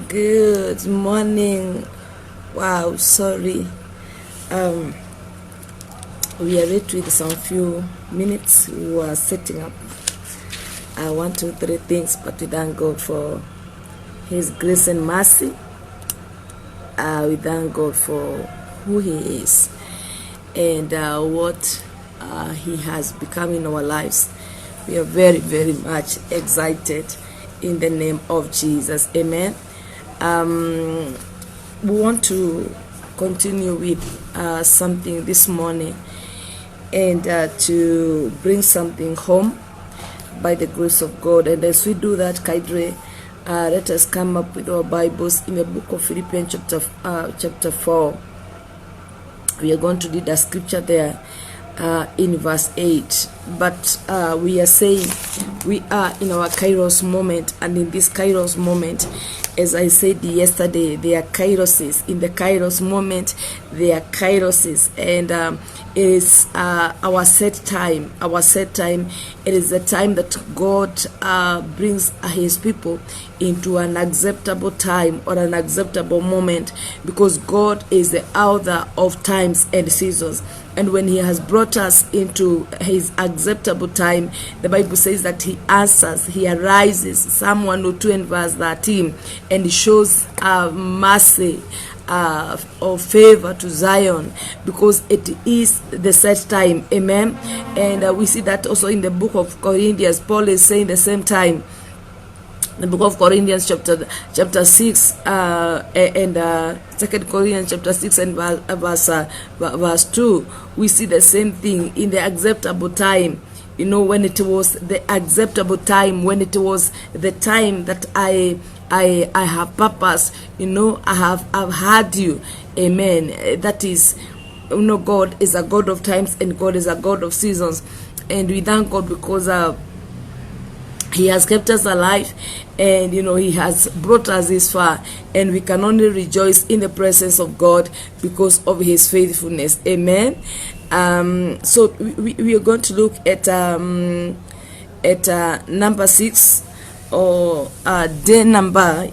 Good morning. Wow, sorry. We are late with some few minutes. We were setting up 1, 2, 3 things, but we thank God for His grace and mercy. We thank God for who He is and what He has become in our lives. We are very, very much excited in the name of Jesus. Amen. We want to continue with something this morning and to bring something home by the grace of God. And as we do that, Kaidre, let us come up with our Bibles in the book of Philippians chapter 4. We are going to read a scripture there in verse 8. But we are saying we are in our Kairos moment, and in this Kairos moment, as I said yesterday, there are Kairoses. In the Kairos moment, there are Kairoses, and it is our set time. Our set time. It is the time that God brings His people into an acceptable time or an acceptable moment, because God is the author of times and seasons. And when He has brought us into His acceptable time, the Bible says that He answers, He arises. Psalm 102 and verse 13, and He shows mercy or favor to Zion, because it is the set time. Amen. And we see that also in the book of Corinthians. Paul is saying the same time. The book of Corinthians chapter 6 and 2 Corinthians chapter 6 and verse 2, we see the same thing in the acceptable time. You know, when it was the acceptable time, when it was the time that I have purpose, you know, I've had you. Amen. That is, you know, God is a God of times and God is a God of seasons. And we thank God because He has kept us alive, and you know, He has brought us this far, and we can only rejoice in the presence of God because of His faithfulness. Amen. So we are going to look at number 6, or day number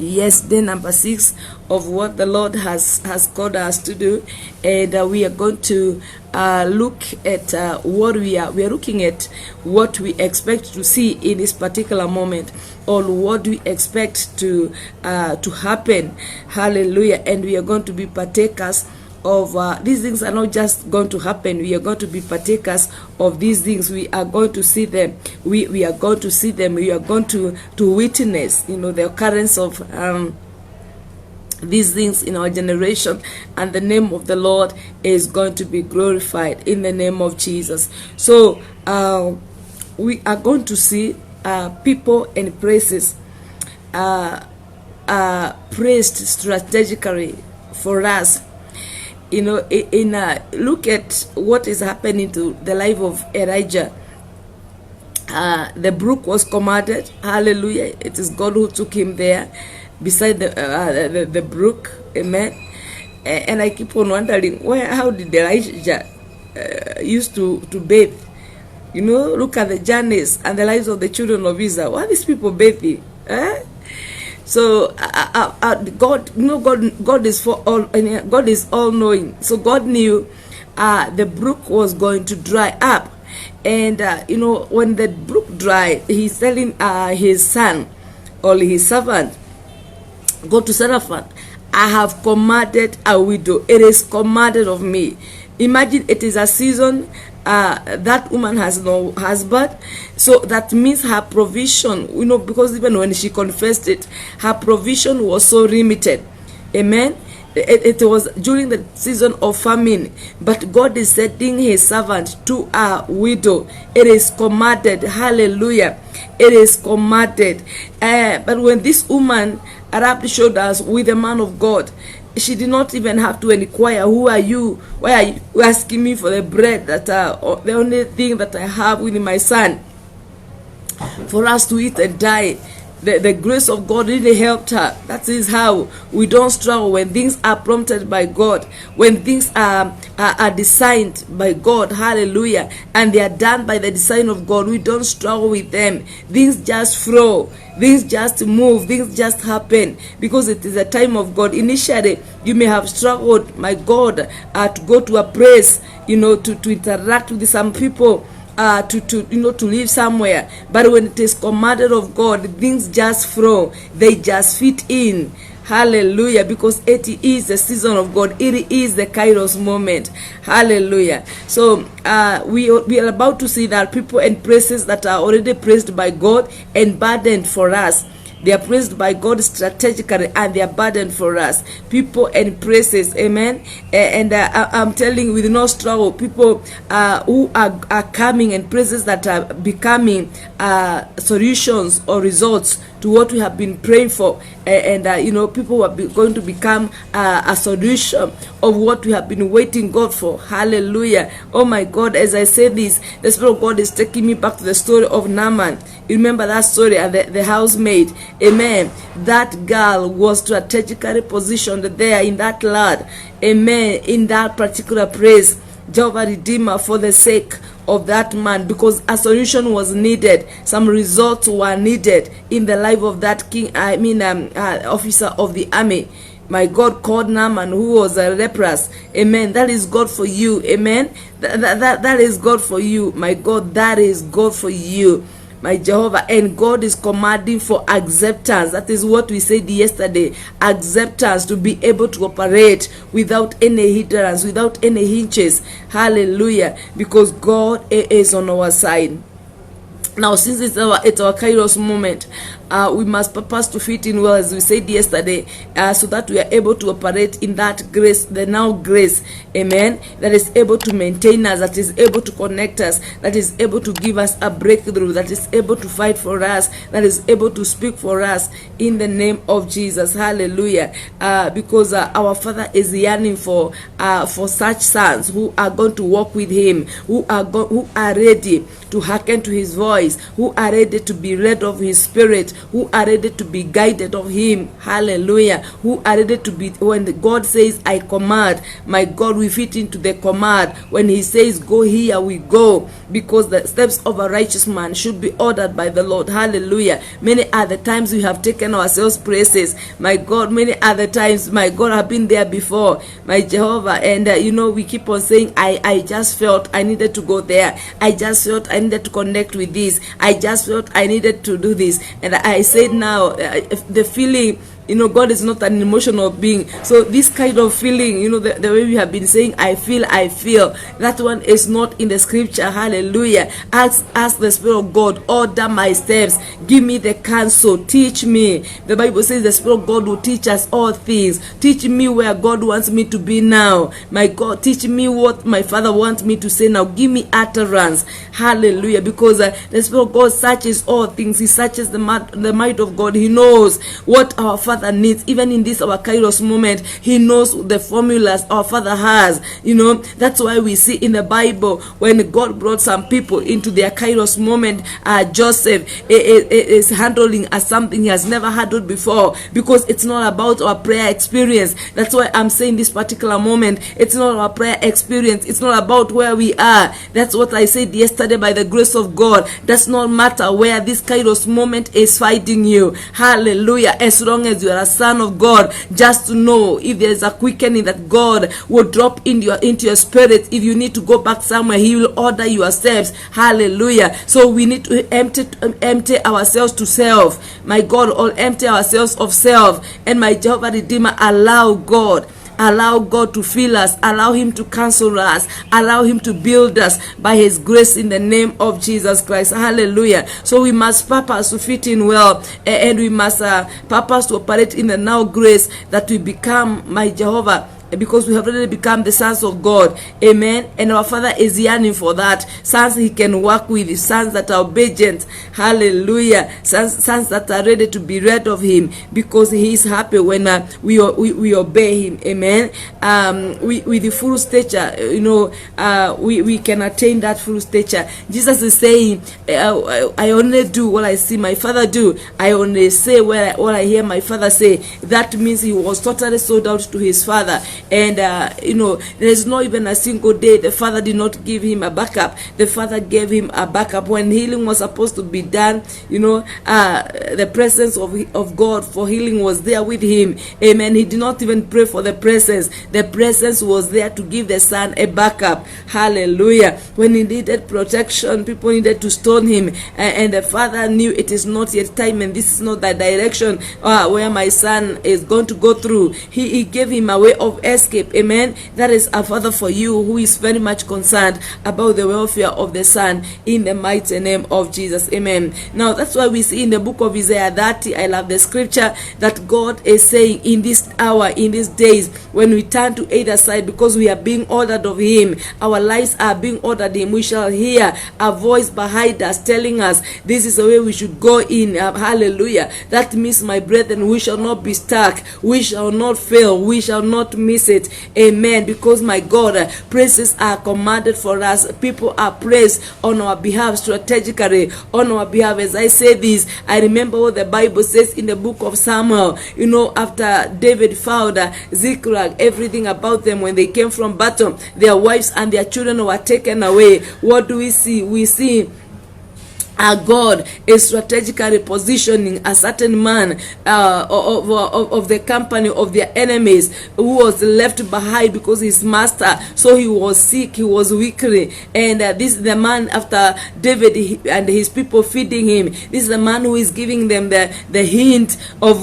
6 of what the Lord has called us to do. And we are going to look at what we are looking at, what we expect to see in this particular moment, or what we expect to happen. Hallelujah. And we are going to be partakers of these things. Are not just going to happen. We are going to be partakers of these things. We are going to see them. We are going to see them. We are going to witness, you know, the occurrence of these things in our generation, and the name of the Lord is going to be glorified in the name of Jesus. So we are going to see people and places praised strategically for us. You know, look at what is happening to the life of Elijah. The brook was commanded. Hallelujah. It is God who took him there beside the brook. Amen. And I keep on wondering, how did Elijah used to bathe? You know, look at the journeys and the lives of the children of Israel. Why are these people bathing? So God, you know, God is for all, and God is all knowing. So God knew the brook was going to dry up, and you know, when the brook dried, He's telling His son or His servant, go to Zarephath. I have commanded a widow. It is commanded of me. Imagine, it is a season that woman has no husband, so that means her provision, you know, because even when she confessed it, her provision was so limited. Amen. It was during the season of famine, but God is sending His servant to a widow. It is commanded. Hallelujah. It is commanded. But when this woman rubbed shoulders with the man of God, she did not even have to inquire, who are you? Why are you asking me for the bread that the only thing that I have with my son for us to eat and die? the grace of God really helped her. That is how we don't struggle when things are prompted by God, when things are designed by God, hallelujah, and they are done by the design of God. We don't struggle with them. Things just flow, things just move, things just happen because it is a time of God. Initially, you may have struggled, my God, to go to a place, to interact with some people, to live somewhere. But when it is commanded of God, things just flow, they just fit in. Hallelujah, because it is the season of God. It is the Kairos moment. Hallelujah. So we are about to see that people and places that are already praised by God and burdened for us. They are praised by God strategically and they are burdened for us. People and places, amen. And I'm telling you, with no struggle, people who are coming and places that are becoming solutions or results to what we have been praying for, and people are going to become a solution of what we have been waiting God for. Hallelujah. Oh my God, as I say this, the Spirit of God is taking me back to the story of Naaman. You remember that story, and the housemaid, amen. That girl was strategically positioned there in that land, amen, in that particular place, Jehovah Redeemer, for the sake of that man, because a solution was needed. Some results were needed in the life of that king, officer of the army. My God called Naaman, who was a leprous. Amen. That is God for you. Amen. That is God for you. My God, that is God for you. My Jehovah. And God is commanding for acceptance. That is what we said yesterday. Acceptance, to be able to operate without any hindrance, without any hinges. Hallelujah. Because God is on our side. Now, since it's our Kairos moment, we must purpose to fit in well, as we said yesterday, so that we are able to operate in that grace, the now grace, amen, that is able to maintain us, that is able to connect us, that is able to give us a breakthrough, that is able to fight for us, that is able to speak for us in the name of Jesus. Hallelujah. Because our Father is yearning for such sons who are going to walk with Him, who are ready to hearken to His voice, who are ready to be led of His Spirit, who are ready to be guided of Him. Hallelujah. Who are ready to be, when God says, I command, my God, we fit into the command. When He says, go here, we go, because the steps of a righteous man should be ordered by the Lord. Hallelujah. Many other times we have taken ourselves places, my God. Many other times, my God, have been there before, my Jehovah. And we keep on saying, I just felt I needed to go there. I just felt I needed to connect with this. I just felt I needed to do this. And I said now, the feeling, God is not an emotional being. So this kind of feeling, the way we have been saying, I feel, that one is not in the scripture. Hallelujah. Ask the Spirit of God, order my steps, give me the counsel, teach me. The Bible says the Spirit of God will teach us all things. Teach me where God wants me to be now. My God, teach me what my Father wants me to say now. Give me utterance. Hallelujah. Because the Spirit of God searches all things. He searches the might of God. He knows what our Father needs. Even in this our Kairos moment, He knows the formulas our Father has. That's why we see in the Bible, when God brought some people into their Kairos moment, Joseph is handling as something he has never handled before, because it's not about our prayer experience. That's why I'm saying this particular moment, it's not our prayer experience, it's not about where we are. That's what I said yesterday. By the grace of God, does not matter where this Kairos moment is finding you. Hallelujah. As long as you are a son of God, just to know, if there is a quickening that God will drop into your spirit, if you need to go back somewhere, He will order your steps. Hallelujah. So we need to empty ourselves to self, my God, or empty ourselves of self, and my Jehovah Redeemer, allow God to fill us, allow Him to counsel us, allow Him to build us by His grace in the name of Jesus Christ. Hallelujah. So we must purpose to fit in well, and we must purpose to operate in the now grace, that we become, my Jehovah, because we have already become the sons of God. Amen. And our Father is yearning for that. Sons He can work with, sons that are obedient. Hallelujah. Sons that are ready to be rid of Him, because He is happy when we obey Him. Amen. With the full stature, we can attain that full stature. Jesus is saying, I only do what I see my Father do. I only say what I hear my Father say. That means He was totally sold out to His Father. And there is not even a single day the Father did not give Him a backup. The Father gave Him a backup when healing was supposed to be done. The presence of God for healing was there with Him. Amen. He did not even pray for the presence. The presence was there to give the Son a backup. Hallelujah. When He needed protection, people needed to stone Him, and the Father knew it is not yet time, and this is not the direction where my Son is going to go through. He gave Him a way of escape. Amen. That is a Father for you who is very much concerned about the welfare of the Son, in the mighty name of Jesus. Amen. Now that's why we see in the book of Isaiah 30, I love the scripture, that God is saying, in this hour, in these days, when we turn to either side, because we are being ordered of Him, our lives are being ordered Him, we shall hear a voice behind us telling us this is the way we should go in. Hallelujah. That means, my brethren, we shall not be stuck, we shall not fail, we shall not miss it. Amen. Because, my God, praises are commanded for us. People are praised on our behalf, strategically on our behalf. As I say this, I remember what the Bible says in the book of Samuel. After David found Ziklag, everything about them, when they came from battle, their wives and their children were taken away. What do we see? We see our God is strategically positioning a certain man of the company of their enemies, who was left behind because his master, so he was sick, he was weakly, and this is the man, after David and his people feeding him, this is the man who is giving them the hint of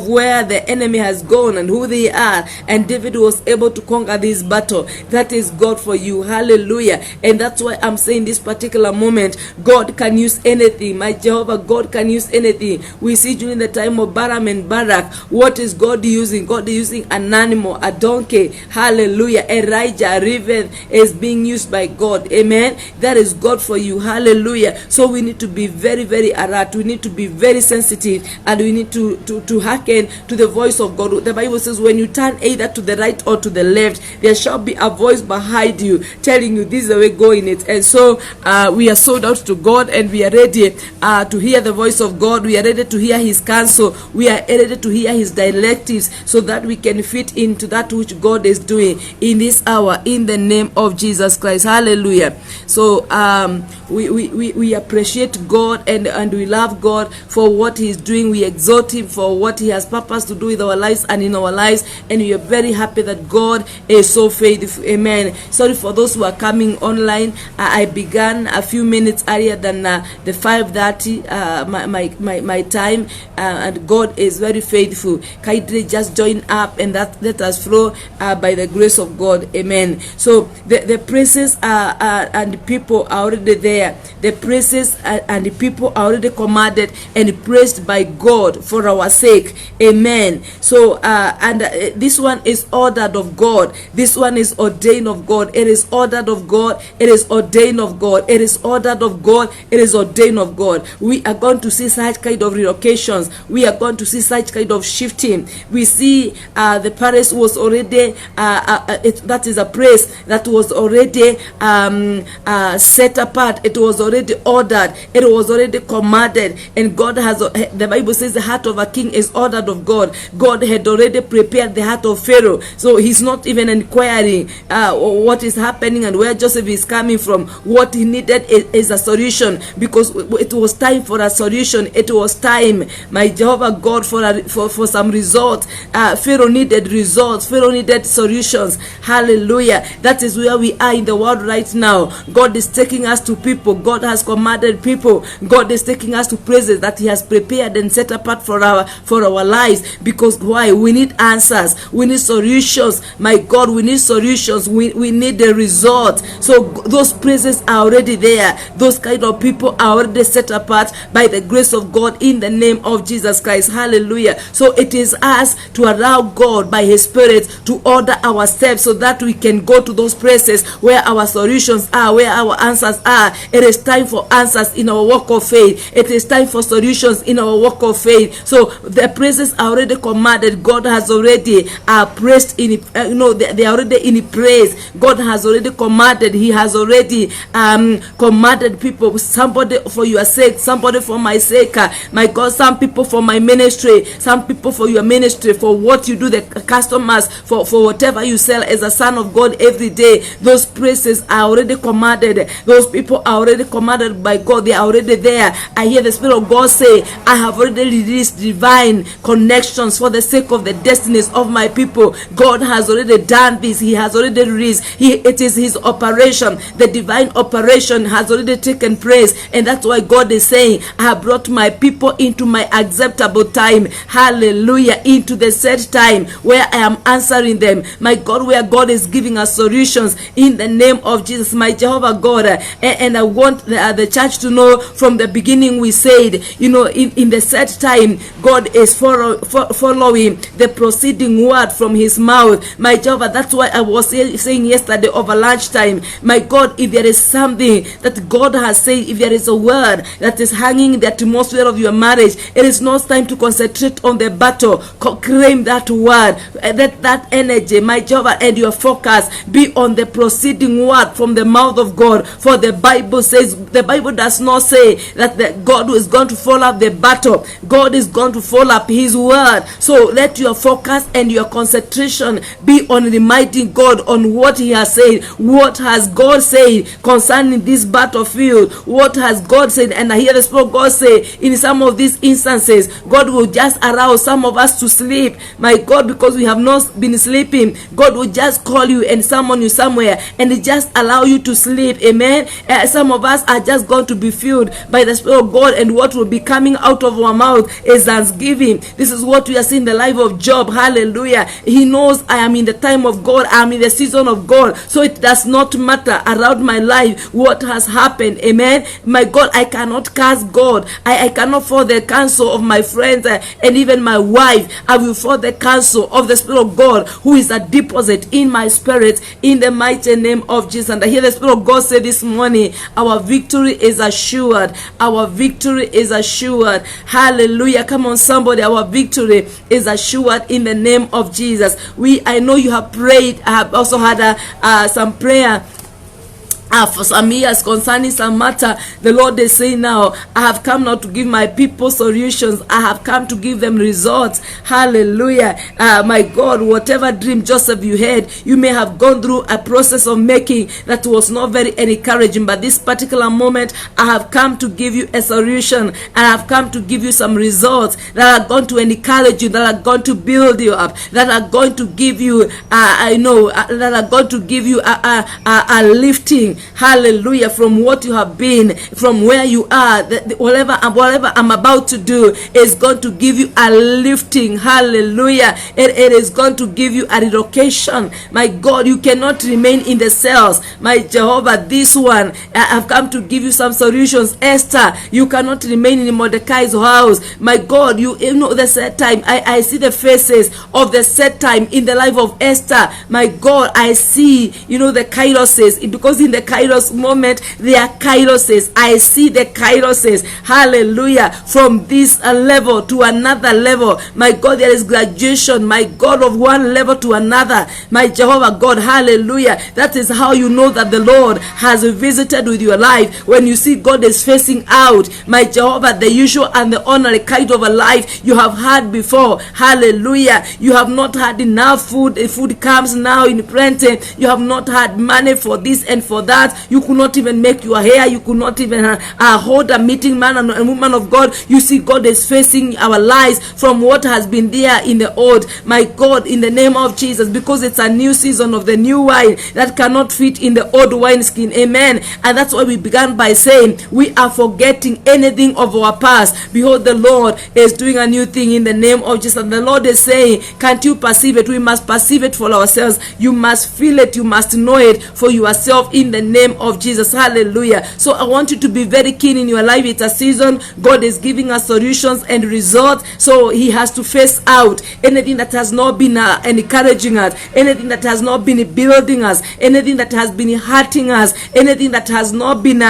where the enemy has gone and who they are, and David was able to conquer this battle. That is God for you. Hallelujah. And that's why I'm saying this particular moment, God can use anything. My Jehovah, God can use anything. We see during the time of Balaam and Barak, what is God using? God is using an animal, a donkey. Hallelujah. Elijah, a raven, is being used by God. Amen. That is God for you. Hallelujah. So we need to be very, very alert. We need to be very sensitive, and we need to hearken to the voice of God. The Bible says, when you turn either to the right or to the left, there shall be a voice behind you telling you this is the way, go in it. And so we are sold out to God, and we are ready to hear the voice of God. We are ready to hear His counsel. We are ready to hear His directives, so that we can fit into that which God is doing in this hour, in the name of Jesus Christ. Hallelujah. So we appreciate God, and we love God for what He is doing. We exhort Him for what He has purposed to do with our lives and in our lives, and we are very happy that God is so faithful. Amen. Sorry for those who are coming online. I began a few minutes earlier than the 5:30 my time, and God is very faithful. Kindly just join up, and let us flow by the grace of God. Amen. So the praises and the people are already there. The praises and the people are already commanded and praised by God for our sake. Amen. So this one is ordered of God. This one is ordained of God. It is ordered of God. It is ordained of God. It is ordered of God. It is ordained of God. We are going to see such kind of relocations. We are going to see such kind of shifting. We see the Paris was already that is a place that was already set apart. It was already ordered. It was already commanded, and God has. The Bible says the heart of a king is ordered of God. God had already prepared the heart of Pharaoh, so he's not even inquiring what is happening and where Joseph is coming from. What he needed is a solution, because it was time for a solution. It was time, my Jehovah God, for some results. Pharaoh needed results. Pharaoh needed solutions. Hallelujah. That is where we are in the world right now. God is taking us to people. God has commanded people. God is taking us to places that He has prepared and set apart for our lives. Because why? We need answers. We need solutions. My God, we need solutions. We need the results. So those places are already there. Those kind of people are already set apart by the grace of God in the name of Jesus Christ. Hallelujah. So it is us to allow God by his Spirit to order our steps so that we can go to those places where our solutions are, where our answers are. It is time for answers in our walk of faith. It is time for solutions in our walk of faith. So the praises are already commanded. God has already praised in they are already in praise. God has already commanded. He has already commanded people. Somebody for your sake, somebody for my sake. My God, some people for my ministry, some people for your ministry, for what you do, the customers, for whatever you sell as a son of God every day. Those praises are already commanded. Those people are already commanded by God. They are already there. I hear the Spirit of God say, I have already released divine connections for the sake of the destinies of my people. God has already done this. He has already released. It is his operation. The divine operation has already taken place. And that's why God is saying, I have brought my people into my acceptable time. Hallelujah. Into the set time where I am answering them. My God, where God is giving us solutions in the name of Jesus, my Jehovah God. And I want the church to know from the beginning we said, in the set time, God is following the proceeding word from his mouth. My Jehovah, that's why I was saying yesterday over lunchtime, my God, if there is something that God has said, if there is a word that is hanging in the atmosphere of your marriage, it is not time to concentrate on the battle. Claim that word, that energy, my Jehovah, and your focus be on the proceeding word from the mouth of God. For the Bible says, the Bible does not say that God is going to follow up the battle. God is going to follow up his word. So let your focus and your concentration be on reminding God on what he has said. What has God said concerning this battlefield? What has God said? And I hear the Spirit of God say, in some of these instances, God will just allow some of us to sleep. My God, because we have not been sleeping, God will just call you and summon you somewhere and just allow you to sleep. Amen. Some of us are just going to be filled by the Spirit of God, and what will be coming out of our mouth is thanksgiving. This is what we are seeing in the life of Job. Hallelujah. He knows I am in the time of God. I am in the season of God. So it does not matter around my life what has happened. Amen. My God, I cannot curse God. I cannot follow the counsel of my friends and even my wife. I will follow the counsel of the Spirit of God, who is a deposit in my spirit, in the mighty name of Jesus. And I hear the Spirit of God say this morning, our victory is assured. Our victory is assured. Hallelujah. Come on, somebody. Our victory is assured in the name of Jesus. I know you have prayed. I have also had some prayer for some years concerning some matter. The Lord is saying now, I have come not to give my people solutions. I have come to give them results. Hallelujah. My God, whatever dream Joseph you had, you may have gone through a process of making that was not very encouraging, but this particular moment, I have come to give you a solution, and I have come to give you some results that are going to encourage you, that are going to build you up, that are going to give you that are going to give you a lifting. Hallelujah. From what you have been, from where you are, whatever I'm about to do is going to give you a lifting. Hallelujah. It is going to give you a relocation. My God, you cannot remain in the cells. My Jehovah, this one, I have come to give you some solutions. Esther, you cannot remain in Mordecai's house. My God, you know the set time. I see the faces of the set time in the life of Esther. My God, I see, the kairoses, because in the kairos moment, there are kairoses. I see the kairoses. Hallelujah. From this level to another level. My God, there is graduation. My God, of one level to another. My Jehovah God. Hallelujah. That is how you know that the Lord has visited with your life. When you see God is facing out. My Jehovah, the usual and the ordinary kind of a life you have had before. Hallelujah. You have not had enough food. The food comes now in plenty. You have not had money for this and for that. You could not even make your hair. You could not even hold a meeting, man and woman of God. You see, God is facing our lives from what has been there in the old. My God, in the name of Jesus, because it's a new season of the new wine that cannot fit in the old wineskin. Amen. And that's why we began by saying we are forgetting anything of our past. Behold, the Lord is doing a new thing in the name of Jesus. And the Lord is saying, can't you perceive it? We must perceive it for ourselves. You must feel it. You must know it for yourself in the name of Jesus. Hallelujah. So I want you to be very keen in your life. It's a season. God is giving us solutions and results. So he has to face out anything that has not been encouraging us, anything that has not been building us, anything that has been hurting us, anything that has not been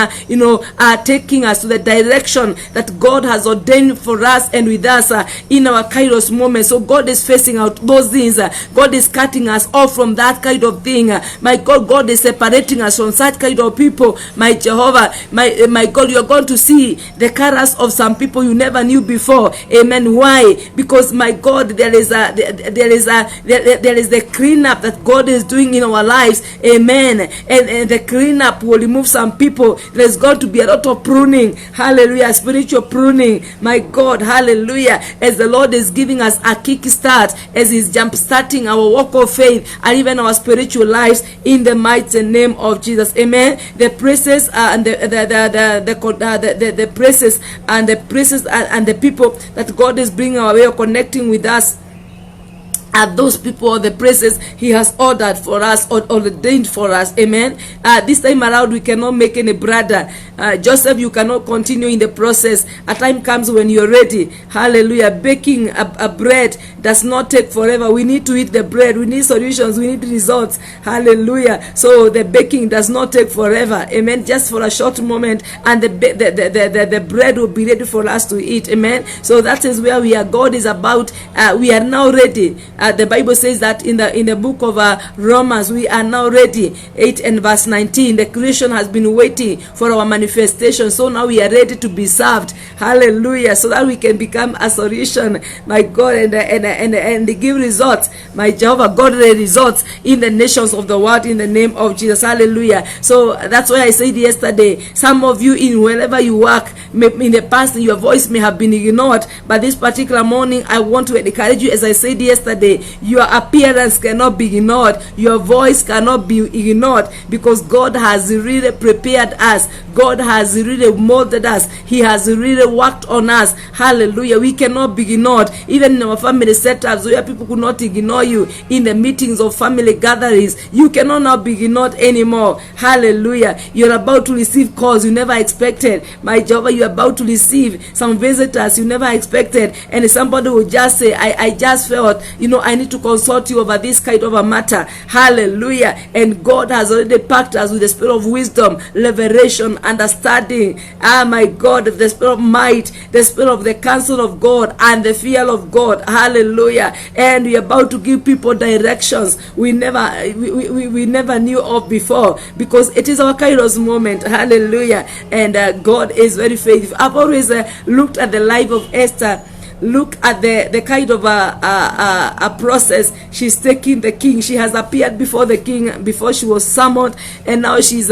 taking us to the direction that God has ordained for us and with us in our Kairos moment. So God is facing out those things. God is cutting us off from that kind of thing. My God, God is separating us from such kind of people. My Jehovah, my God, you are going to see the characters of some people you never knew before. Amen. Why? Because my God, there is the cleanup that God is doing in our lives. Amen. And the cleanup will remove some people. There's going to be a lot of pruning. Hallelujah. Spiritual pruning. My God. Hallelujah. As the Lord is giving us a kick start, as he's jump starting our walk of faith and even our spiritual lives in the mighty name of Jesus. Amen. The praises and the praises and the praises and the people that God is bringing our way of connecting with us are those people or the praises he has ordered for us or ordained for us. Amen. This time around we cannot make any brother. Joseph, you cannot continue in the process. A time comes when you're ready. Hallelujah. Baking a bread does not take forever. We need to eat the bread. We need solutions. We need results. Hallelujah. So the baking does not take forever. Amen. Just for a short moment, and the bread will be ready for us to eat. Amen. So that is where we are. God is about. We are now ready. The Bible says that in the book of Romans, we are now ready. 8 and verse 19. The creation has been waiting for our manifestation. So now we are ready to be served. Hallelujah. So that we can become a solution, my God, and give results. My Jehovah, God, results in the nations of the world in the name of Jesus. Hallelujah. So that's why I said yesterday, some of you in wherever you work, in the past your voice may have been ignored, but this particular morning I want to encourage you, as I said yesterday, your appearance cannot be ignored, your voice cannot be ignored, because God has really prepared us. God has really molded us. He has really worked on us. Hallelujah. We cannot be ignored. Even in our family setups where people could not ignore you in the meetings of family gatherings, you cannot now be ignored anymore. Hallelujah. You're about to receive calls you never expected. My Jehovah, you're about to receive some visitors you never expected, and somebody will just say, I just felt, I need to consult you over this kind of a matter. Hallelujah. And God has already packed us with the spirit of wisdom, revelation, understanding. My God, the spirit of might, the spirit of the counsel of God, and the fear of God. Hallelujah. And we're about to give people directions we never knew of before, because it is our Kairos moment. Hallelujah. And God is very faithful. I've always looked at the life of Esther. Look at the kind of a process she's taking the king. She has appeared before the king before she was summoned, and now she's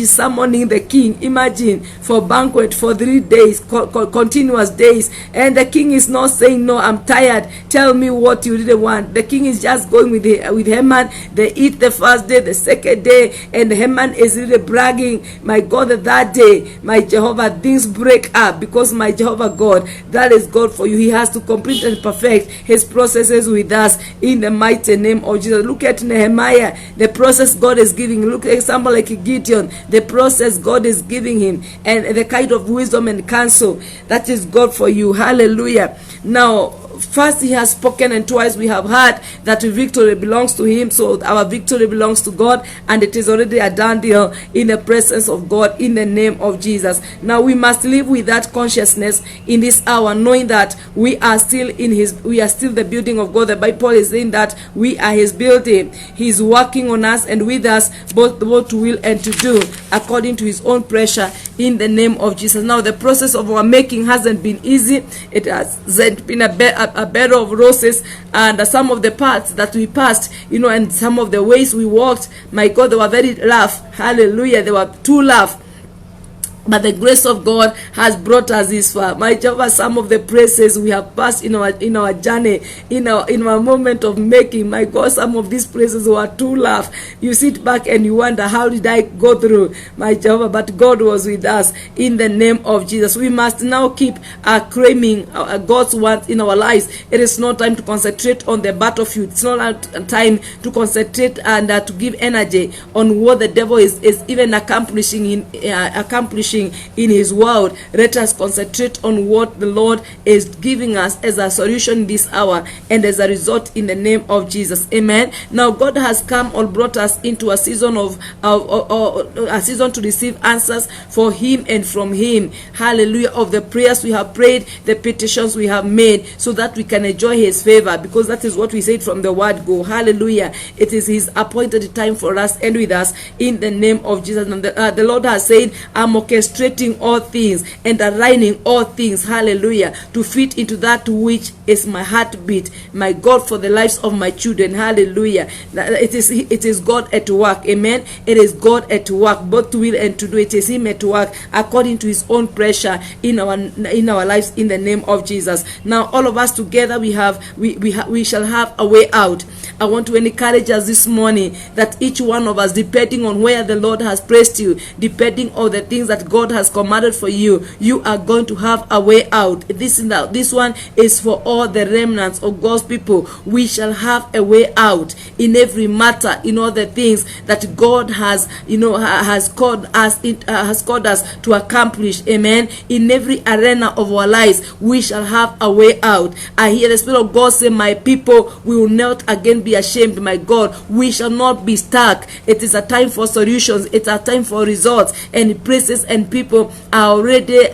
summoning the king. Imagine, for banquet for 3 days, continuous days, and the king is not saying, no, I'm tired, tell me what you really want. The king is just going with Haman. They eat the first day, the second day, and Haman is really bragging. My God, that day, my Jehovah, things break up, because my Jehovah God, that is God for you. He has to complete and perfect his processes with us in the mighty name of Jesus. Look at Nehemiah, the process God is giving. Look at someone like Gideon, the process God is giving him, and the kind of wisdom and counsel that is God for you. Hallelujah. Now, first he has spoken, and twice we have heard that victory belongs to him. So our victory belongs to God, and it is already a done deal in the presence of God in the name of Jesus. Now we must live with that consciousness in this hour, knowing that we are still the building of God. The Bible is saying that we are his building. He's working on us and with us, both to will and to do according to his own pressure in the name of Jesus. Now the process of our making hasn't been easy. It hasn't been a bed of roses, and some of the paths that we passed, and some of the ways we walked, my God, they were very rough. Hallelujah. They were too rough. But the grace of God has brought us this far. My Jehovah, some of the places we have passed in our journey, in our moment of making, my God, some of these places were too rough. You sit back and you wonder, how did I go through, my Jehovah? But God was with us in the name of Jesus. We must now keep claiming God's word in our lives. It is not time to concentrate on the battlefield. It's not time to concentrate and to give energy on what the devil is even accomplishing in his world. Let us concentrate on what the Lord is giving us as a solution this hour and as a result in the name of Jesus. Amen. Now God has come or brought us into a season of a season to receive answers for him and from him. Hallelujah. Of the prayers we have prayed, the petitions we have made, so that we can enjoy his favor, because that is what we said from the word go. Hallelujah. It is his appointed time for us and with us in the name of Jesus. And the Lord has said, I'm orchestrating all things and aligning all things, hallelujah, to fit into that which is my heartbeat, my God, for the lives of my children. Hallelujah. It is God at work. Amen. It is God at work, both to will and to do. It is him at work according to his own pressure in our lives in the name of Jesus. Now all of us together we shall have a way out. I want to encourage us this morning that each one of us, depending on where the Lord has placed you, depending on the things that God has commanded for you, you are going to have a way out. This one is for all the remnants of God's people. We shall have a way out in every matter, in all the things that God has called us to accomplish. Amen. In every arena of our lives, we shall have a way out. I hear the Spirit of God say, my people will not again be ashamed. My God, we shall not be stuck. It is a time for solutions. It's a time for results, and places and people are already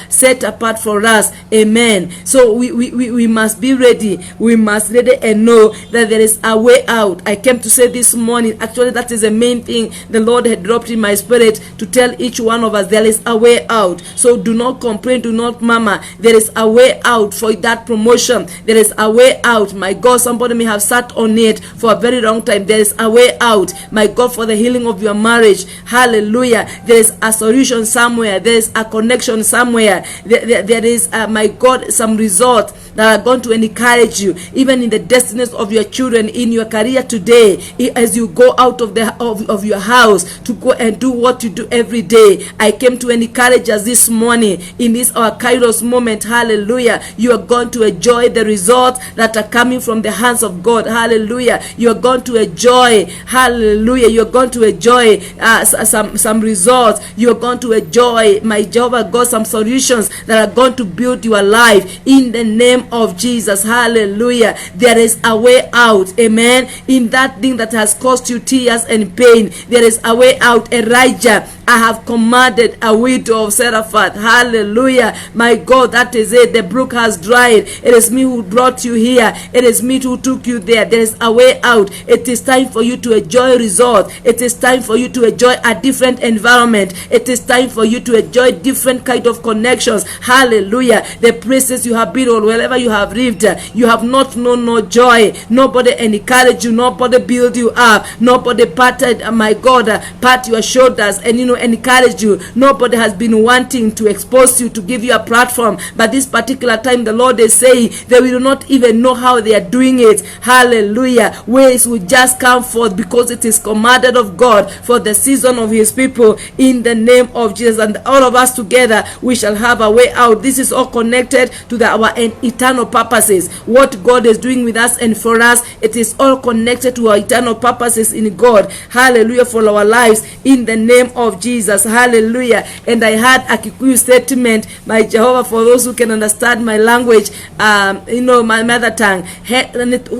set apart for us. Amen. So we must be ready. We must ready and know that there is a way out. I came to say this morning, actually that is the main thing the Lord had dropped in my spirit, to tell each one of us there is a way out. So do not complain, do not murmur. There is a way out for that promotion. There is a way out. My God, somebody may have sat on it for a very long time. There is a way out. My God, for the healing of your marriage. Hallelujah. There is a solution somewhere. There is a connection somewhere. There is, my God, some result that are going to encourage you, even in the destinies of your children, in your career today, as you go out of your house to go and do what you do every day. I came to encourage us this morning in this our Kairos moment. Hallelujah. You are going to enjoy the results that are coming from the hands of God. Hallelujah. You are going to enjoy, hallelujah, you are going to enjoy some results. You are going to enjoy, my Jehovah God, some solutions that are going to build your life in the name of Jesus. Hallelujah. There is a way out. Amen. In that thing that has caused you tears and pain, there is a way out. Elijah, I have commanded a widow of Seraphat. Hallelujah. My God, that is it. The brook has dried. It is me who brought you here. It is me who took you there. There is a way out. It is time for you to enjoy results. It is time for you to enjoy a different environment. It is time for you to enjoy different kind of connections. Hallelujah. The places you have been or wherever you have lived, you have not known no joy. Nobody encouraged you. Nobody built you up. Nobody patted, my God, pat your shoulders and encourage you. Nobody has been wanting to expose you, to give you a platform. But this particular time, the Lord is saying they will not even know how they are doing it. Hallelujah. Ways will just come forth because it is commanded of God for the season of his people in the name of Jesus. And all of us together, we shall have a way out. This is all connected to our eternal purposes. What God is doing with us and for us, it is all connected to our eternal purposes in God. Hallelujah. For our lives in the name of Jesus. Hallelujah. And I had a Kikuyu statement, my Jehovah, for those who can understand my language, my mother tongue. Hallelujah.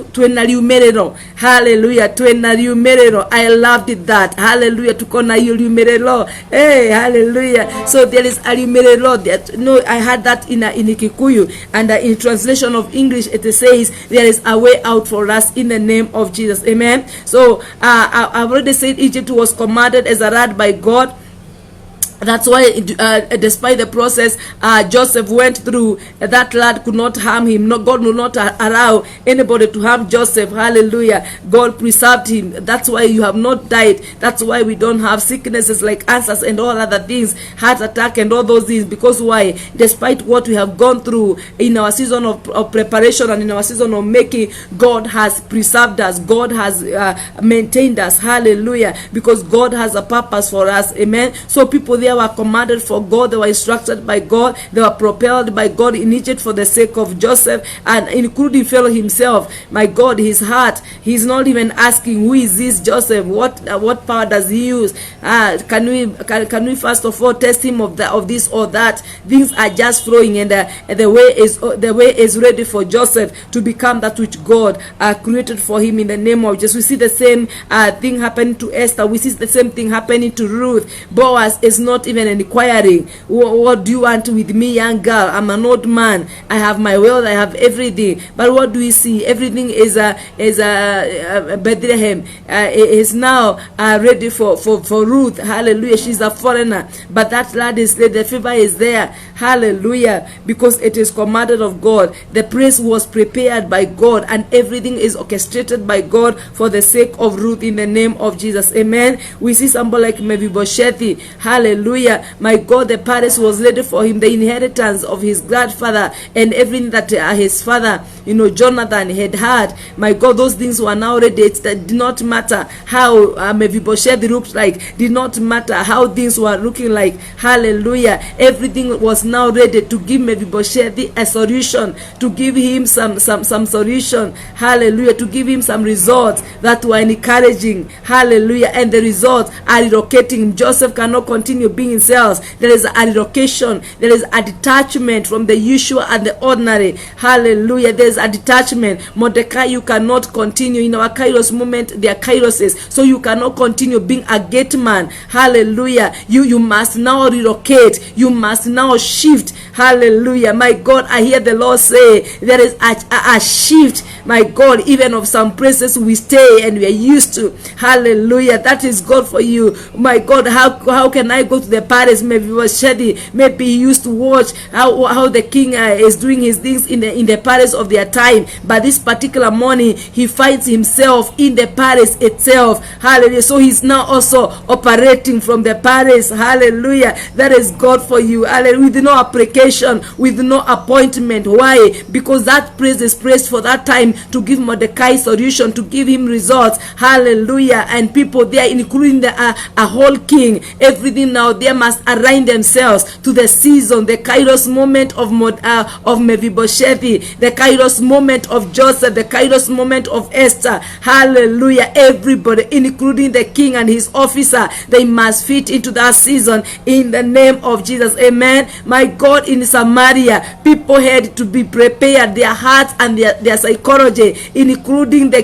I loved it that. Hallelujah. Hey, hallelujah. So there is a that, I had that in Kikuyu, and in translation of English it says there is a way out for us in the name of Jesus. Amen. So I've already said Egypt was commanded as a rod by God. That's why, despite the process Joseph went through, that lad could not harm him. No, God will not allow anybody to harm Joseph. Hallelujah. God preserved him. That's why you have not died. That's why we don't have sicknesses like cancers and all other things, heart attack and all those things. Because why? Despite what we have gone through in our season of preparation and in our season of making, God has preserved us. God has maintained us. Hallelujah. Because God has a purpose for us. Amen. So people there were commanded for God, they were instructed by God, they were propelled by God in Egypt for the sake of Joseph, and including Pharaoh himself. My God, his heart, he's not even asking, who is this Joseph? What power does he use? Can we first of all test him of this or that? Things are just flowing, and the way is ready for Joseph to become that which God created for him in the name of Jesus. We see the same thing happening to Esther. We see the same thing happening to Ruth. Boaz is not even inquiring, what do you want with me, young girl? I'm an old man, I have my wealth, I have everything. But what do we see? Everything is Bethlehem is now ready for Ruth. Hallelujah. She's a foreigner, but that lad is there, the favor is there. Hallelujah. Because it is commanded of God. The praise was prepared by God, and everything is orchestrated by God for the sake of Ruth in the name of Jesus. Amen. We see somebody like Mephibosheth. Hallelujah. My God, the palace was ready for him, the inheritance of his grandfather and everything that his father, Jonathan had had. My God, those things were now ready. It did not matter how Mephibosheth looked like, did not matter how things were looking like. Hallelujah. Everything was now ready to give Mephibosheth a solution, to give him some solution. Hallelujah. To give him some results that were encouraging. Hallelujah. And the results are relocating. Joseph cannot continue being in cells. There is a relocation. There is a detachment from the usual and the ordinary. Hallelujah. There is a detachment. Mordecai, you cannot continue in our Kairos moment. There are Kairoses, so you cannot continue being a gate man. Hallelujah. You must now relocate. You must now shift. Hallelujah. My God, I hear the Lord say there is a shift. My God, even of some places we stay and we are used to. Hallelujah. That is God for you. My God, how can I go to the palace? Maybe he used to watch how the king is doing his things in the palace of their time. But this particular morning, he finds himself in the palace itself. Hallelujah. So he's now also operating from the palace. Hallelujah. That is God for you. Hallelujah. With no application, with no appointment. Why? Because that praise is praised for that time to give Mordecai solution, to give him results. Hallelujah. And people there, including a whole king, everything now there must align themselves to the season, the Kairos moment of Mephibosheth, the Kairos moment of Joseph, the Kairos moment of Esther. Hallelujah. Everybody, including the king and his officer, they must fit into that season in the name of Jesus. Amen. My God, in Samaria, people had to be prepared, their hearts and their psychology, including the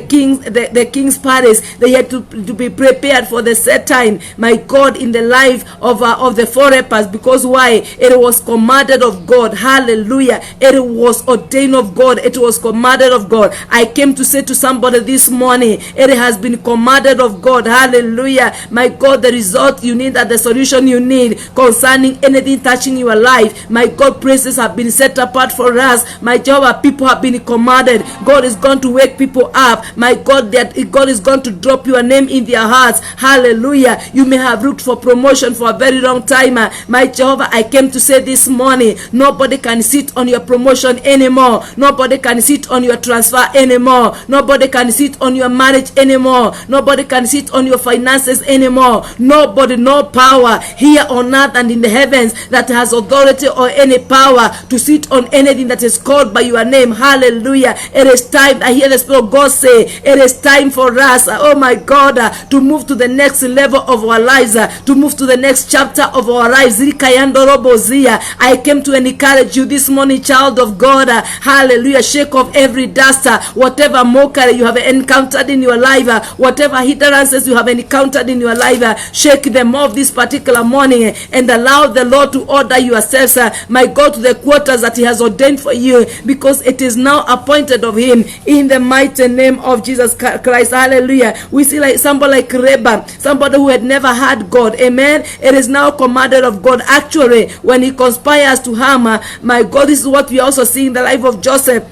king's palace. They had to be prepared for the set time. My God, in the life of the four lepers, because why? It was commanded of God. Hallelujah. It was ordained of God. It was commanded of God. I came to say to somebody this morning, it has been commanded of God. Hallelujah. My God, the result you need and the solution you need concerning anything touching your life. My God, praises have been set apart for us. My Jehovah, people have been commanded. God is going to wake people up. My God, that God is going to drop your name in their hearts. Hallelujah. You may have looked for promotion for a very long time. My Jehovah, I came to say this morning, nobody can sit on your promotion anymore. Nobody can sit on your transfer anymore. Nobody can sit on your marriage anymore. Nobody can sit on your finances anymore. Nobody, no power here on earth and in the heavens that has authority or any power to sit on anything that is called by your name. Hallelujah. It is time. I hear the Spirit of God say, it is time for us, oh my God, to move to the next level of our lives, to move to the next chapter of our lives. I came to encourage you this morning, child of God. Hallelujah. Shake off every dust, whatever mockery you have encountered in your life, whatever hindrances you have encountered in your life, shake them off this particular morning and allow the Lord to order yourselves, my God, to the quarters that He has ordained for you, because it is now appointed of Him in the mighty name of Jesus Christ. Hallelujah. We see like somebody like Reba, somebody who had never had God. Amen. It is now commanded of God. Actually, when he conspires to harm her, my God, this is what we also see in the life of Joseph.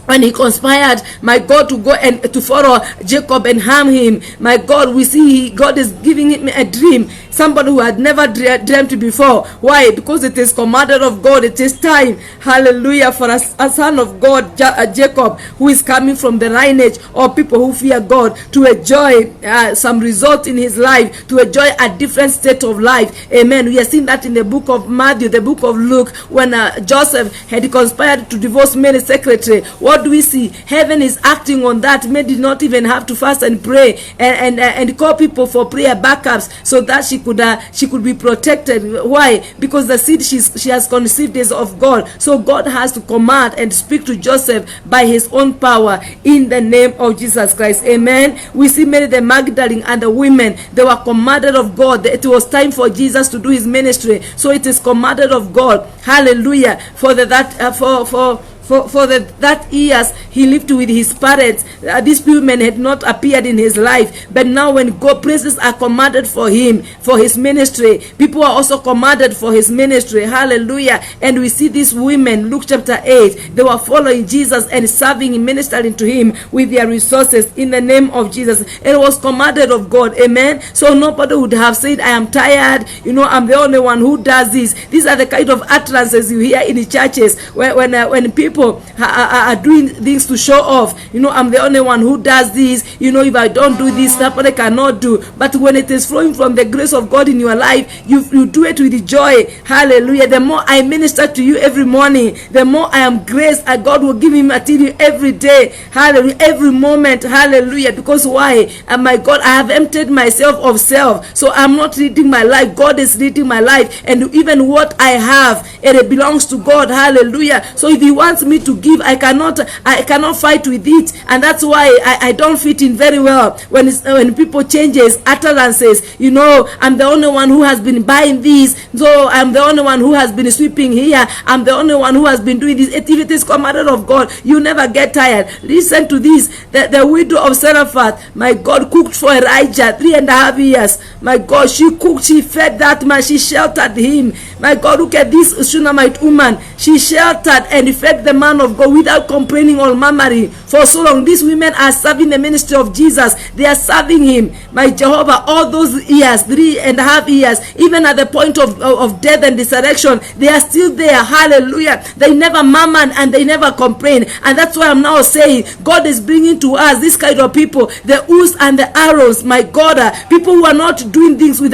When he conspired, my God, to go and to follow Jacob and harm him, my God, we see God is giving him a dream. Somebody who had never dreamt before. Why? Because it is commanded of God. It is time, hallelujah, for a son of God, Jacob, who is coming from the lineage of people who fear God, to enjoy some result in his life, to enjoy a different state of life. Amen. We have seen that in the book of Matthew, the book of Luke, when Joseph had conspired to divorce Mary's secretary. What do we see? Heaven is acting on that. Mary did not even have to fast and pray and call people for prayer backups so that she could be protected. Why? Because the seed she has conceived is of God. So God has to command and speak to Joseph by his own power in the name of Jesus Christ. Amen. We see Mary the Magdalene and the women. They were commanded of God. It was time for Jesus to do his ministry. So it is commanded of God. Hallelujah. For that years he lived with his parents, these women had not appeared in his life. But now when God, praises are commanded for him, for his ministry, people are also commanded for his ministry. Hallelujah. And we see these women, Luke chapter 8, they were following Jesus and serving him, ministering to him with their resources in the name of Jesus. It was commanded of God. Amen. So nobody would have said, I am tired, I'm the only one who does this. These are the kind of utterances you hear in the churches when people are doing things to show off. I'm the only one who does this. If I don't do this, nobody cannot do. But when it is flowing from the grace of God in your life, you do it with joy. Hallelujah. The more I minister to you every morning, the more I am graced. God will give me material every day. Hallelujah. Every moment. Hallelujah. Because why? My God, I have emptied myself of self. So I'm not leading my life. God is leading my life. And even what I have, it belongs to God. Hallelujah. So if he wants me to give, I cannot fight with it. And that's why I don't fit in very well when people changes utterances. I'm the only one who has been buying this, so I'm the only one who has been sweeping here, I'm the only one who has been doing this. If it is commanded of God, you never get tired. Listen to this. The widow of Zarephath, my God, cooked for Elijah 3.5 years. My God, she cooked, she fed that man, she sheltered him. My God, look at this Shunammite woman. She sheltered and fed the man of God without complaining or murmuring. For so long, these women are serving the ministry of Jesus. They are serving him. My Jehovah, all those years, 3.5 years, even at the point of death and resurrection, they are still there. Hallelujah. They never murmur and they never complain. And that's why I'm now saying God is bringing to us this kind of people, the Hurs and the Aarons, my God, people who are not doing things with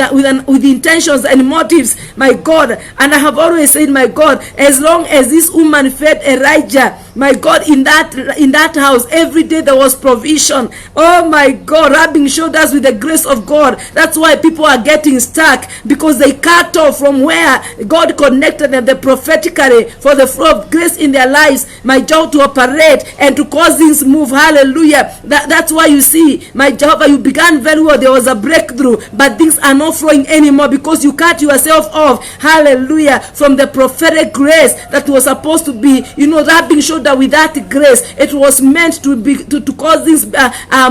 intentions and motives, my God. And I have always said, my God, as long as this woman fed Elijah, my God, in that house, every day there was provision. Oh my God, rubbing shoulders with the grace of God. That's why people are getting stuck, because they cut off from where God connected them, the prophetically, for the flow of grace in their lives, my job to operate and to cause things move. Hallelujah. That's why you see, my Jehovah, you began very well, there was a breakthrough, but things are not flowing anymore because you cut yourself off. Hallelujah. From the prophetic grace that was supposed to be, rubbing shoulders with that grace. It was meant to cause this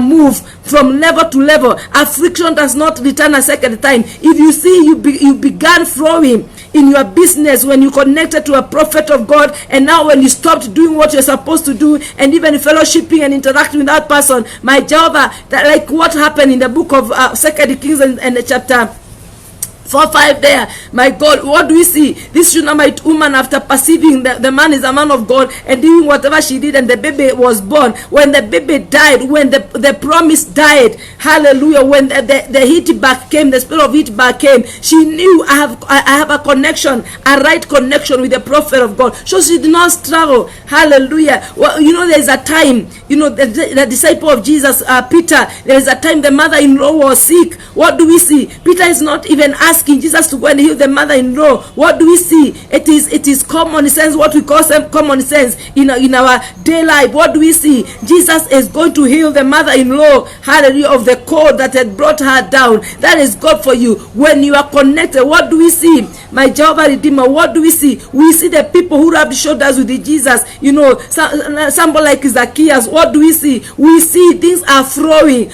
move from level to level. Affliction does not return a second time. If you see you began flowing in your business when you connected to a prophet of God, and now when you stopped doing what you're supposed to do, and even fellowshipping and interacting with that person, my Jehovah, that like what happened in the book of 2 Kings and the chapter 4:5 there, my God, what do we see? This Shunammite woman, after perceiving the man is a man of God and doing whatever she did, and the baby was born. When the baby died, when the promise died, hallelujah, when the heat back came, the spirit of heat back came, she knew I have a connection, a right connection with the prophet of God. So she did not struggle. Hallelujah. Well, there's a time, the disciple of Jesus, Peter, there's a time the mother-in-law was sick. What do we see? Peter is not even asking asking Jesus to go and heal the mother-in-law, what do we see? It is common sense, what we call common sense in our day life. What do we see? Jesus is going to heal the mother-in-law, hallelujah, of the cold that had brought her down. That is God for you. When you are connected, what do we see? My Jehovah Redeemer, what do we see? We see the people who rubbed shoulders with Jesus. Somebody like Zacchaeus, what do we see? We see things are flowing,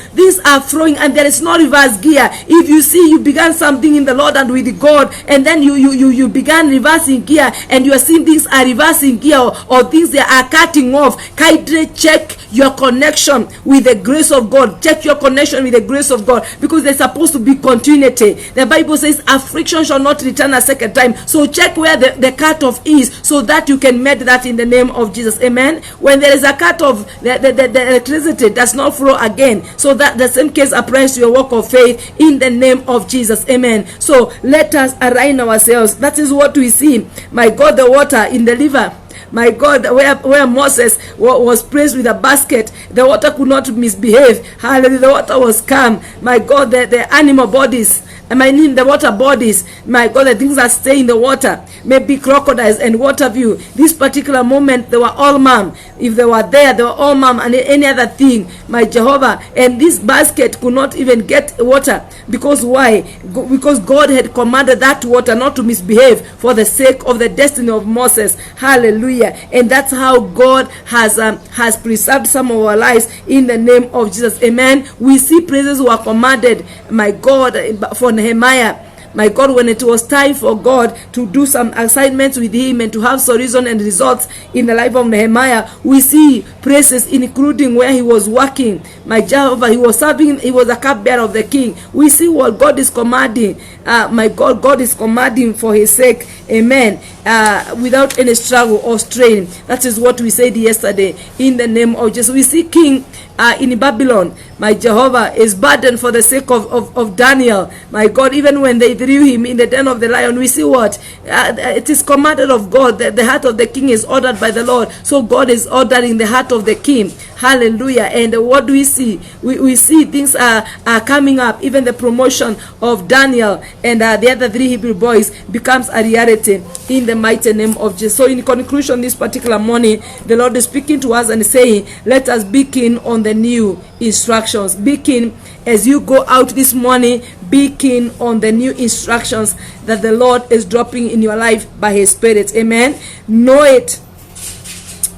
and there is no reverse gear. If you see you began something in the Lord and with God, and then you began reversing gear, and you are seeing things are reversing gear, or things they are cutting off, kindly check your connection with the grace of God. Check your connection with the grace of God, because there's supposed to be continuity. The Bible says affliction shall not return a second time. So check where the cut-off is, so that you can mend that in the name of Jesus. Amen. When there is a cut-off, the electricity does not flow again. So that the same case applies to your walk of faith in the name of Jesus. Amen. So let us align ourselves. That is what we see. My God, the water in the river. My God, where Moses was placed with a basket, the water could not misbehave. Hallelujah, the water was calm. My God, the animal bodies, the water bodies, my God, the things that stay in the water, maybe crocodiles and water view. This particular moment, they were all mum. If they were there, they were all mum, and any other thing, my Jehovah. And this basket could not even get water. Because why? Because God had commanded that water not to misbehave for the sake of the destiny of Moses. Hallelujah. And that's how God has preserved some of our lives in the name of Jesus. Amen. We see praises were commanded, my God, for Nehemiah. My God, when it was time for God to do some assignments with him and to have solution and results in the life of Nehemiah, we see praises including where he was working. My Jehovah, he was serving, he was a cupbearer of the king. We see what God is commanding. My God, God is commanding for his sake. Amen. Without any struggle or strain. That is what we said yesterday in the name of Jesus. We see King in Babylon, my Jehovah, is burdened for the sake of Daniel. My God, even when they threw him in the den of the lion, we see what? It is commanded of God that the heart of the king is ordered by the Lord. So God is ordering the heart of the king. Hallelujah. And what do we see? We see things are coming up. Even the promotion of Daniel and the other three Hebrew boys becomes a reality in the mighty name of Jesus. So in conclusion, this particular morning, the Lord is speaking to us and saying, let us be keen on the new instructions. Be keen as you go out this morning. Be keen on the new instructions that the Lord is dropping in your life by his Spirit. Amen. Know it,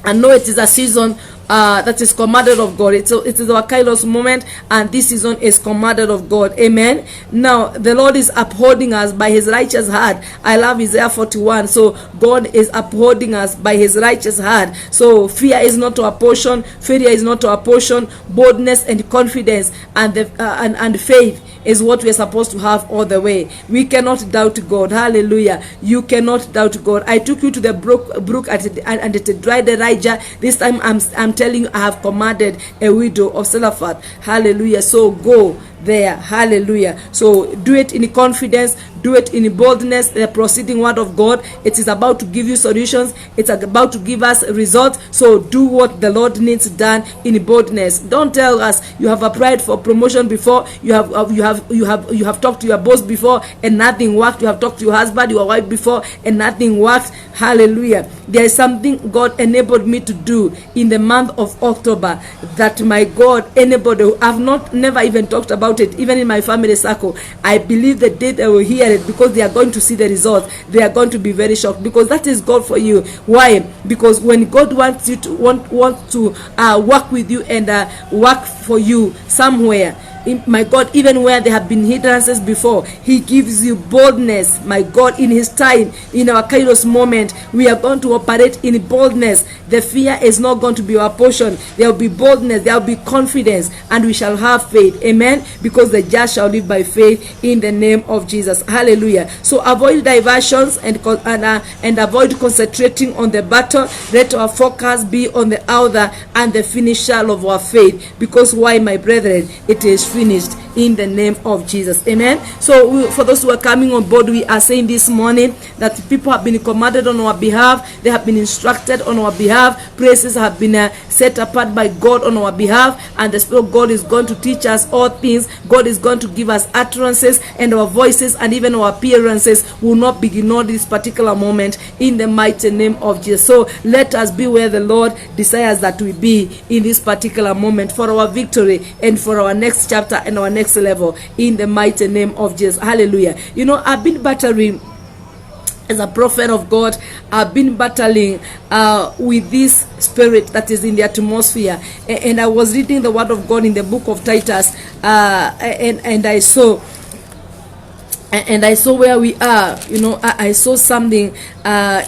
and know it is a season that is commanded of God. It is our Kairos moment, and this season is commanded of God. Amen. Now the Lord is upholding us by his righteous hand. I love Isaiah 41. So God is upholding us by his righteous hand. So fear is not our portion, failure is not our portion. Boldness and confidence and faith is what we are supposed to have all the way. We cannot doubt God. Hallelujah. You cannot doubt God. I took you to the brook and it dried Elijah. This time I'm telling you, I have commanded a widow of Zarephath. Hallelujah. So go there. Hallelujah. So do it in confidence, do it in boldness. The proceeding word of God, it is about to give you solutions, it's about to give us results. So do what the Lord needs done in boldness. Don't tell us you have applied for promotion before, you have talked to your boss before and nothing worked. You have talked to your husband, your wife before and nothing worked. Hallelujah. There is something God enabled me to do in the month of October that, my God, anybody, I've never even talked about it, even in my family circle. I believe the day they will hear it, because they are going to see the results, they are going to be very shocked, because that is God for you. Why? Because when God wants you to want to work with you and work for you somewhere, my God, even where there have been hindrances before, he gives you boldness. My God, in his time, in our Kairos moment, we are going to operate in boldness. The fear is not going to be our portion. There will be boldness, there will be confidence, and we shall have faith. Amen. Because the just shall live by faith in the name of Jesus. Hallelujah. So avoid diversions and avoid concentrating on the battle. Let our focus be on the author and the finisher of our faith. Because why, my brethren? It is finished in the name of Jesus. Amen. So for those who are coming on board, we are saying this morning that people have been commanded on our behalf. They have been instructed on our behalf. Praises have been set apart by God on our behalf, and the Spirit of God is going to teach us all things. God is going to give us utterances, and our voices and even our appearances will not be ignored this particular moment in the mighty name of Jesus. So let us be where the Lord desires that we be in this particular moment for our victory and for our next chapter and our next level in the mighty name of Jesus. Hallelujah. You know, I've been battling as a prophet of God. I've been battling with this spirit that is in the atmosphere, and I was reading the word of God in the book of Titus, and I saw where we are. You know, I saw something I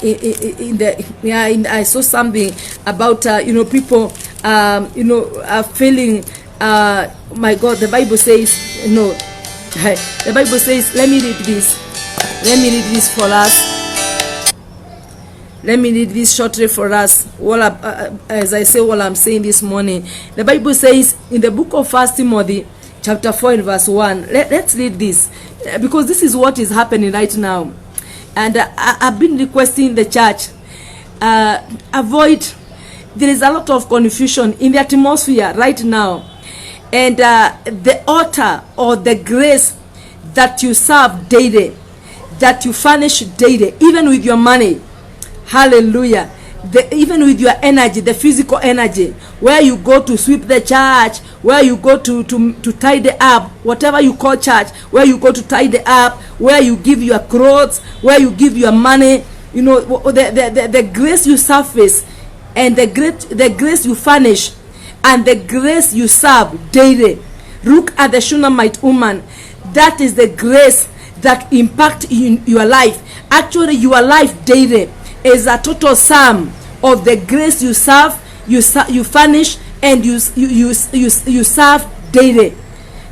saw something about you know, people feeling my God, the Bible says, no, the Bible says, let me read this for us. Let me read this shortly for us. As I say, what I'm saying this morning, the Bible says in the book of 1 Timothy chapter 4 and verse 1. Let's read this, because this is what is happening right now. And I've been requesting the church, avoid, there is a lot of confusion in the atmosphere right now. And the altar or the grace that you serve daily, that you furnish daily, even with your money, hallelujah, even with your energy, the physical energy, where you go to sweep the church, where you go to tidy up, whatever you call church, where you go to tidy up, where you give your clothes, where you give your money, you know, the grace you surface, and the grace you furnish, and the grace you serve daily. Look at the Shunammite woman. That is the grace that impact in your life. Actually, your life daily is a total sum of the grace you serve, you furnish, and you serve daily.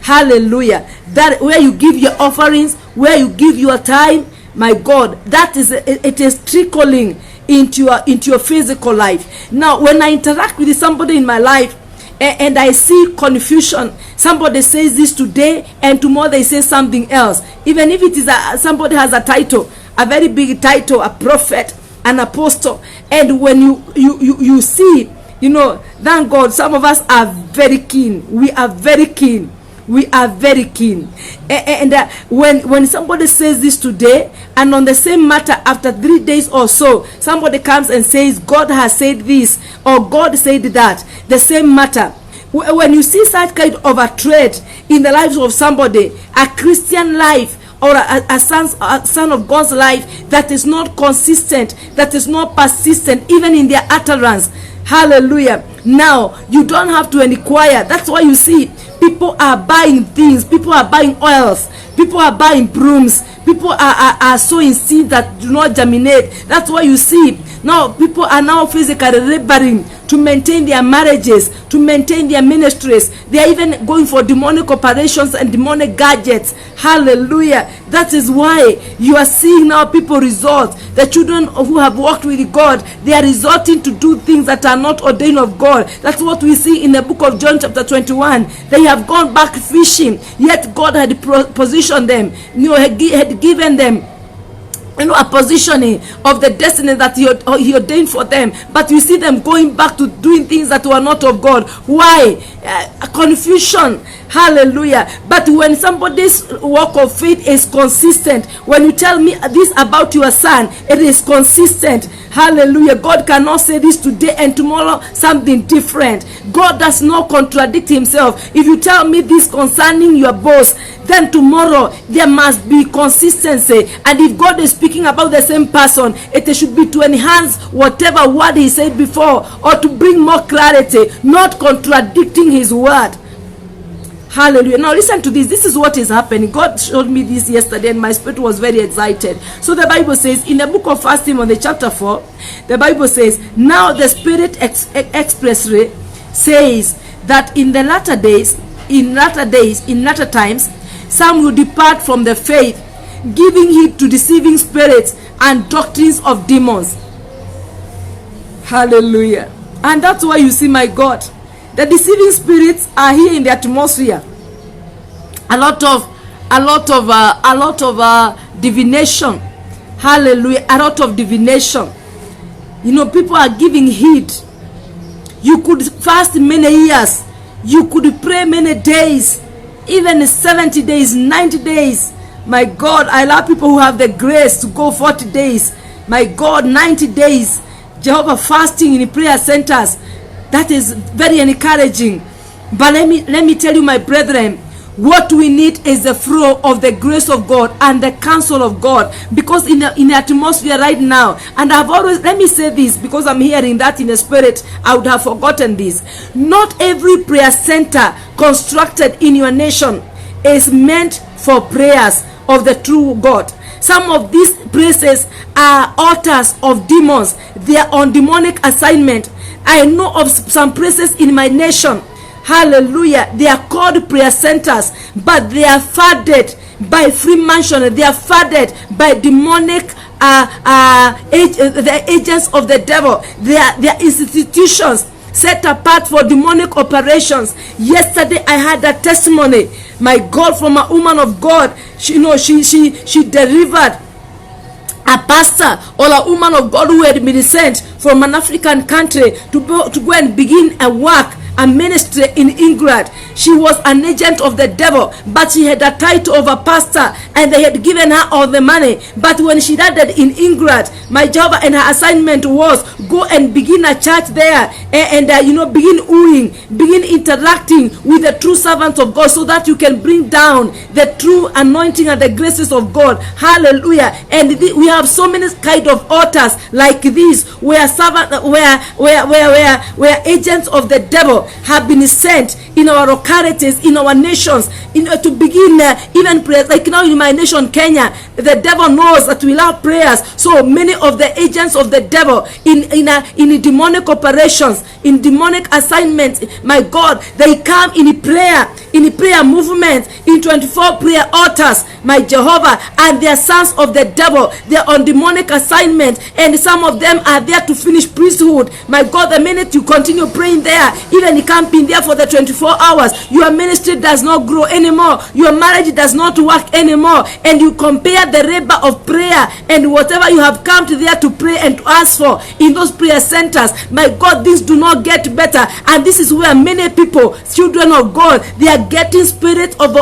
Hallelujah. That where you give your offerings, where you give your time, my God, that is it is trickling into your physical life. Now, when I interact with somebody in my life, and I see confusion, somebody says this today and tomorrow they say something else, even if it is somebody has a title, a very big title, a prophet, an apostle, and when you see, you know, thank God, some of us are very keen. We are very keen. And when somebody says this today, and on the same matter after 3 days or so, somebody comes and says God has said this or God said that, the same matter. When you see such kind of a trade in the lives of somebody, a Christian life or a son of God's life that is not consistent, that is not persistent, even in their utterance, hallelujah. Now you don't have to inquire. That's why you see people are buying things, people are buying oils, people are buying brooms, people are sowing seeds that do not germinate. That's why you see now people are now physically laboring to maintain their marriages, to maintain their ministries. They are even going for demonic operations and demonic gadgets. Hallelujah. That is why you are seeing now people resort. The children who have walked with God, they are resorting to do things that are not ordained of God. That's what we see in the book of John chapter 21. They have gone back fishing, yet God had positioned them, you know, had given them, you know, a positioning of the destiny that he ordained for them, but you see them going back to doing things that were not of God. Why? Confusion. Hallelujah. But when somebody's walk of faith is consistent, when you tell me this about your son, it is consistent. Hallelujah. God cannot say this today and tomorrow something different. God does not contradict himself. If you tell me this concerning your boss, then tomorrow there must be consistency. And if God is speaking about the same person, it should be to enhance whatever word he said before, or to bring more clarity, not contradicting his word. Hallelujah. Now listen to this. This is what is happening. God showed me this yesterday and my spirit was very excited. So the Bible says in the book of 1 Timothy chapter 4, the Bible says, now the Spirit expressly says that in the latter times, some will depart from the faith, giving heed to deceiving spirits and doctrines of demons. Hallelujah. And that's why you see, my God, the deceiving spirits are here in the atmosphere. a lot of divination. Hallelujah. A lot of divination. You know, people are giving heed. You could fast many years. You could pray many days, even 70 days, 90 days. My God, I love people who have the grace to go 40 days. My God, 90 days. Jehovah fasting in prayer centers. That is very encouraging. But let me tell you, my brethren, what we need is the flow of the grace of God and the counsel of God. Because in the atmosphere right now, and I've always, let me say this because I'm hearing that in the spirit, I would have forgotten this. Not every prayer center constructed in your nation is meant for prayers of the true God. Some of these places are altars of demons. They are on demonic assignment. I know of some places in my nation. Hallelujah. They are called prayer centers, but they are funded by Freemason. They are funded by demonic the agents of the devil. They are institutions set apart for demonic operations. Yesterday I had a testimony, my God, from a woman of God. She delivered a pastor or a woman of God who had been sent from an African country to go and begin a work, a ministry in England. She was an agent of the devil, but she had a title of a pastor, and they had given her all the money. But when she landed in England, my job and her assignment was go and begin a church there, and begin wooing, begin interacting with the true servants of God, so that you can bring down the true anointing and the graces of God. Hallelujah. And we have so many kind of altars like this, where agents of the devil have been sent in our localities, in our nations, to begin even prayers. Like now in my nation, Kenya, the devil knows that we love prayers. So many of the agents of the devil in demonic operations, in demonic assignments, my God, they come in prayer movement, in 24 prayer altars, my Jehovah, and they are sons of the devil. They are on demonic assignment, and some of them are there to finish priesthood. My God, the minute you continue praying there, even you can't be there for the 24 hours, your ministry does not grow anymore, your marriage does not work anymore, and you compare the labor of prayer and whatever you have come to there to pray and to ask for in those prayer centers. My God, things do not get better, and this is where many people, children of God, they are getting spirit of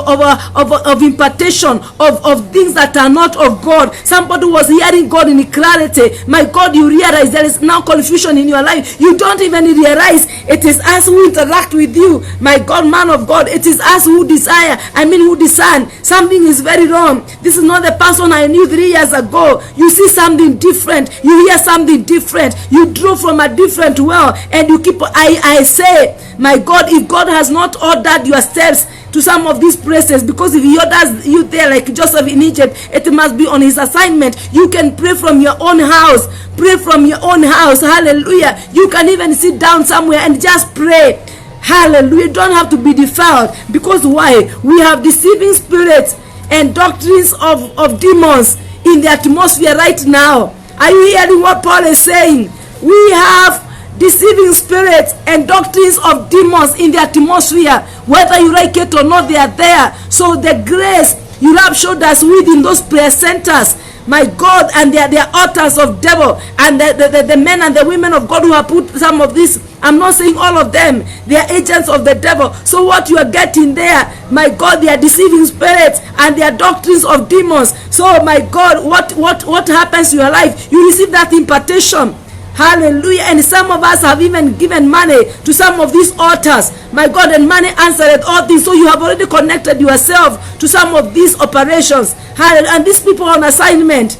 impartation of things that are not of God. Somebody was hearing God in clarity. My God, you realize there is now confusion in your life. You don't even realize it is us who interact with you. My God, man of God, it is us who who discern something is very wrong. This is not the person I knew 3 years ago. You see something different, you hear something different, you draw from a different well, and you keep. I say, my God, if God has not ordered your steps to some of these places, because if he orders you there like Joseph in Egypt, it must be on his assignment. You can pray from your own house. Pray from your own house. Hallelujah. You can even sit down somewhere and just pray. Hallelujah. You don't have to be defiled. Because why? We have deceiving spirits and doctrines of demons in the atmosphere right now. Are you hearing what Paul is saying? We have deceiving spirits and doctrines of demons in the atmosphere. Whether you like it or not, they are there. So the grace you have showed us within those prayer centers, my God, and they are altars of devil, and the men and the women of God who have put some of this, I'm not saying all of them, they are agents of the devil. So what you are getting there, my God, they are deceiving spirits and they are doctrines of demons. So my God, what happens to your life? You receive that impartation. Hallelujah. And some of us have even given money to some of these altars, my God, and money answered all things. So you have already connected yourself to some of these operations. Hallelujah. And these people on assignment,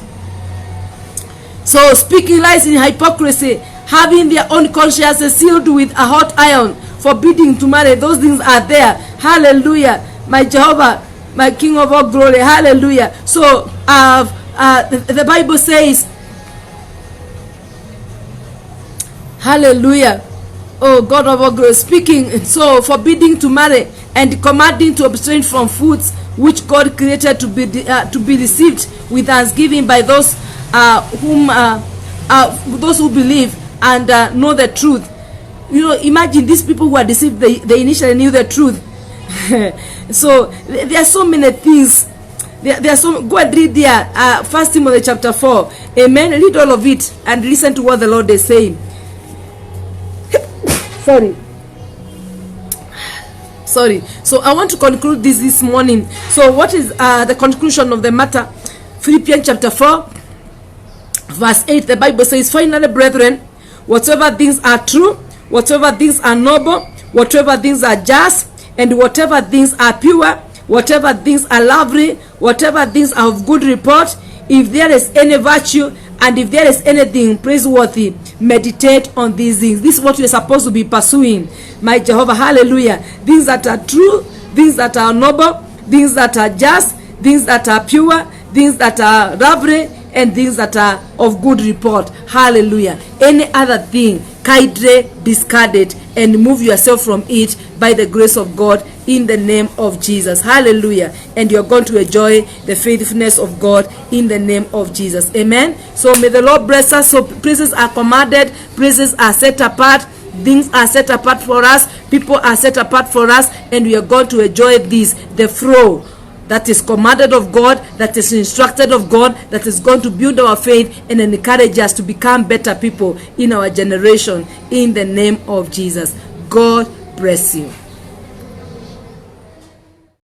so speaking lies in hypocrisy, having their own consciences sealed with a hot iron, forbidding to marry, those things are there. Hallelujah. My Jehovah, my King of all glory. Hallelujah. So the Bible says, hallelujah. Oh, God of all glory, speaking, so forbidding to marry and commanding to abstain from foods which God created to be received with thanksgiving by those those who believe and know the truth. You know, imagine these people who are deceived. They initially knew the truth. So there are so many things. There are so. Go and read there. 1 Timothy chapter 4. Amen. Read all of it and listen to what the Lord is saying. Sorry. So I want to conclude this morning. So what is the conclusion of the matter? Philippians chapter 4, verse 8. The Bible says, "Finally, brethren, whatever things are true, whatever things are noble, whatever things are just, and whatever things are pure, whatever things are lovely, whatever things are of good report, if there is any virtue, and if there is anything praiseworthy, meditate on these things." This is what you're supposed to be pursuing, my Jehovah. Hallelujah. Things that are true, things that are noble, things that are just, things that are pure, things that are lovely, and things that are of good report. Hallelujah. Any other thing, kindly discard it and move yourself from it by the grace of God in the name of Jesus. Hallelujah. And you're going to enjoy the faithfulness of God in the name of Jesus. Amen. So may the Lord bless us. So praises are commanded, praises are set apart, things are set apart for us, people are set apart for us, and we are going to enjoy this, the flow that is commanded of God, that is instructed of God, that is going to build our faith and encourage us to become better people in our generation in the name of Jesus. God bless you.